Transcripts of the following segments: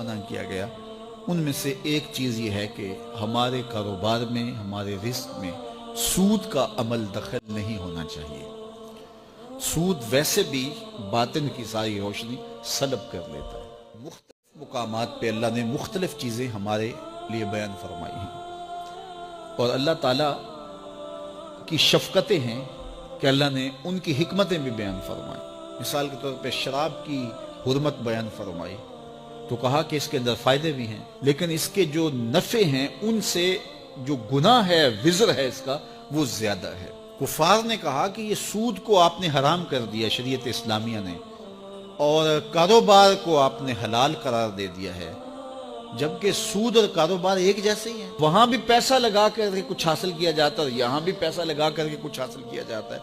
منع کیا گیا، ان میں سے ایک چیز یہ ہے کہ ہمارے کاروبار میں، ہمارے رزق میں سود کا عمل دخل نہیں ہونا چاہیے۔ سود ویسے بھی باطن کی ساری روشنی سلب کر لیتا ہے۔ مختلف مقامات پہ اللہ نے مختلف چیزیں ہمارے لیے بیان فرمائی ہیں، اور اللہ تعالیٰ کی شفقتیں ہیں کہ اللہ نے ان کی حکمتیں بھی بیان فرمائی۔ مثال کے طور پہ شراب کی حرمت بیان فرمائی تو کہا کہ اس کے اندر فائدے بھی ہیں، لیکن اس کے جو نفع ہیں ان سے جو گناہ ہے، وزر ہے اس کا، وہ زیادہ ہے۔ کفار نے کہا کہ یہ سود کو آپ نے حرام کر دیا شریعت اسلامیہ نے، اور کاروبار کو آپ نے حلال قرار دے دیا ہے، جبکہ سود اور کاروبار ایک جیسے ہی ہیں۔ وہاں بھی پیسہ لگا کر کے کچھ حاصل کیا جاتا ہے اور یہاں بھی پیسہ لگا کر کے کچھ حاصل کیا جاتا ہے،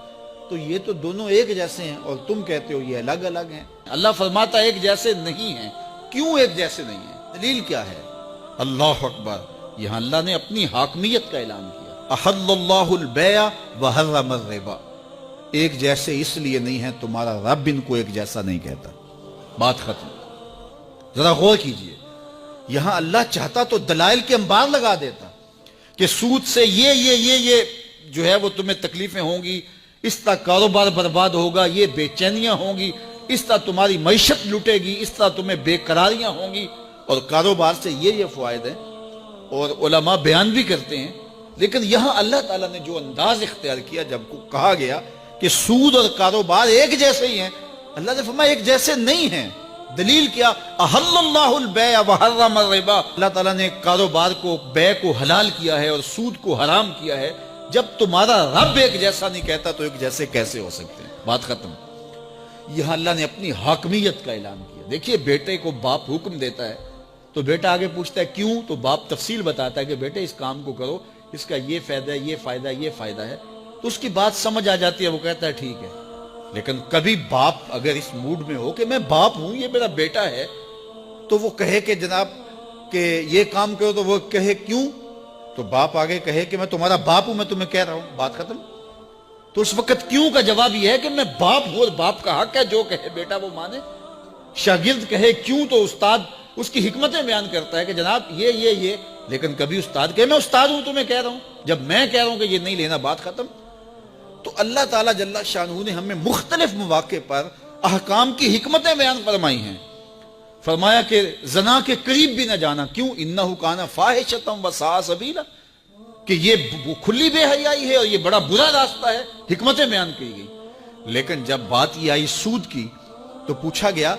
تو یہ تو دونوں ایک جیسے ہیں، اور تم کہتے ہو یہ الگ الگ ہیں۔ اللہ فرماتا ہے ایک جیسے نہیں ہیں۔ کیوں ایک جیسے نہیں ہیں؟ دلیل کیا ہے؟ اللہ اکبر! یہاں اللہ نے اپنی حاکمیت کا اعلان کیا۔ احل اللہ البیع وحرم الربا۔ ایک جیسے اس لیے نہیں ہیں، تمہارا رب ان کو ایک جیسا نہیں کہتا۔ بات ختم۔ ذرا غور کیجئے، یہاں اللہ چاہتا تو دلائل کے انبار لگا دیتا کہ سود سے یہ جو ہے وہ تمہیں تکلیفیں ہوں گی، اس طرح کاروبار برباد ہوگا، یہ بے چینیاں ہوں گی، اس طرح تمہاری معیشت لٹے گی، اس طرح تمہیں بے قراریاں ہوں گی، اور کاروبار سے یہ فوائد ہیں، اور علماء بیان بھی کرتے ہیں۔ لیکن یہاں اللہ تعالیٰ نے جو انداز اختیار کیا، جب کو کہا گیا کہ سود اور کاروبار ایک جیسے ہی ہیں، اللہ نے فرمایا ایک جیسے نہیں ہیں۔ دلیل کیا؟ احل اللہ البیع وحرم الربا۔ اللہ تعالیٰ نے کاروبار کو، بیع کو حلال کیا ہے اور سود کو حرام کیا ہے۔ جب تمہارا رب ایک جیسا نہیں کہتا تو ایک جیسے کیسے ہو سکتے ہیں؟ بات ختم۔ یہاں اللہ نے اپنی حاکمیت کا اعلان کیا۔ دیکھیے، بیٹے کو باپ حکم دیتا ہے تو بیٹا آگے پوچھتا ہے کیوں، تو باپ تفصیل بتاتا ہے کہ بیٹے اس کام کو کرو، اس کا یہ فائدہ ہے، یہ فائدہ ہے، یہ فائدہ ہے، تو اس کی بات سمجھ آ جاتی ہے، وہ کہتا ہے ٹھیک ہے۔ لیکن کبھی باپ اگر اس موڈ میں ہو کہ میں باپ ہوں، یہ میرا بیٹا ہے، تو وہ کہے کہ جناب کہ یہ کام کرو، تو وہ کہے کیوں، تو باپ آگے کہے کہ میں تمہارا باپ ہوں، میں تمہیں کہہ رہا ہوں۔ بات ختم۔ تو اس وقت کیوں کا جواب یہ ہے کہ میں باپ ہوں، اور باپ کا حق ہے جو کہے بیٹا وہ مانے۔ شاگرد کہے کیوں، تو استاد اس کی حکمتیں بیان کرتا ہے کہ جناب یہ، لیکن کبھی استاد کہے میں استاد ہوں، تمہیں کہہ رہا ہوں، جب میں کہہ رہا ہوں کہ یہ نہیں لینا، بات ختم۔ تو اللہ تعالیٰ جل شانہ نے ہمیں مختلف مواقع پر احکام کی حکمتیں بیان فرمائی ہیں۔ فرمایا کہ زنا کے قریب بھی نہ جانا، کیوں؟ انہ کان فاحشۃ وساء سبیلا، کہ یہ کھلی بے حیائی ہے اور یہ بڑا برا راستہ ہے، حکمتیں بیان کی گئی۔ لیکن جب بات یہ آئی سود کی تو پوچھا گیا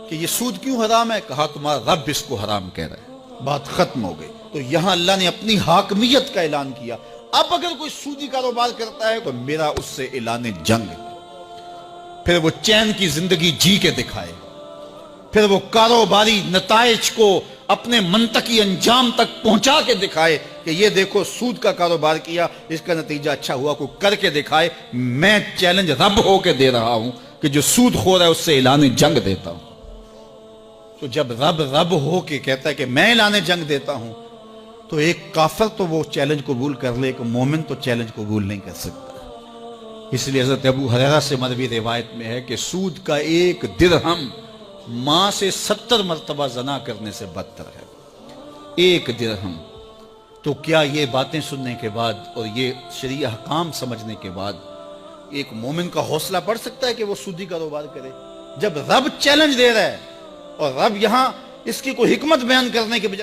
کہ یہ سود کیوں حرام ہے؟ کہا تمہارا رب اس کو حرام کہہ رہا ہے۔ بات ختم ہو گئی۔ تو یہاں اللہ نے اپنی حاکمیت کا اعلان کیا۔ اب اگر کوئی سودی کاروبار کرتا ہے تو میرا اس سے اعلان جنگ ہے۔ پھر وہ چین کی زندگی جی کے دکھائے، پھر وہ کاروباری نتائج کو اپنے منطقی انجام تک پہنچا کے دکھائے کہ یہ دیکھو سود کا کاروبار کیا، اس کا نتیجہ اچھا ہوا، کو کر کے دکھائے۔ میں چیلنج رب ہو کے دے رہا ہوں کہ جو سود خور ہے اس سے اعلان جنگ دیتا ہوں۔ تو جب رب ہو کے کہتا ہے کہ میں اعلان جنگ دیتا ہوں، تو ایک کافر تو وہ چیلنج قبول کر لے، ایک مومن تو چیلنج قبول نہیں کر سکتا۔ اس لیے حضرت ابو ہریرہ سے مروی روایت میں ہے کہ سود کا ایک درہم ماں سے 70 مرتبہ زنا کرنے سے بدتر ہے۔ ایک درہم۔ تو کیا یہ باتیں سننے کے بعد اور یہ شرعی احکام سمجھنے کے بعد ایک مومن کا حوصلہ بڑھ سکتا ہے کہ وہ سودی کاروبار کرے؟ جب رب چیلنج دے رہا ہے اور رب یہاں اس کی کوئی حکمت بیان کرنے کے بجائے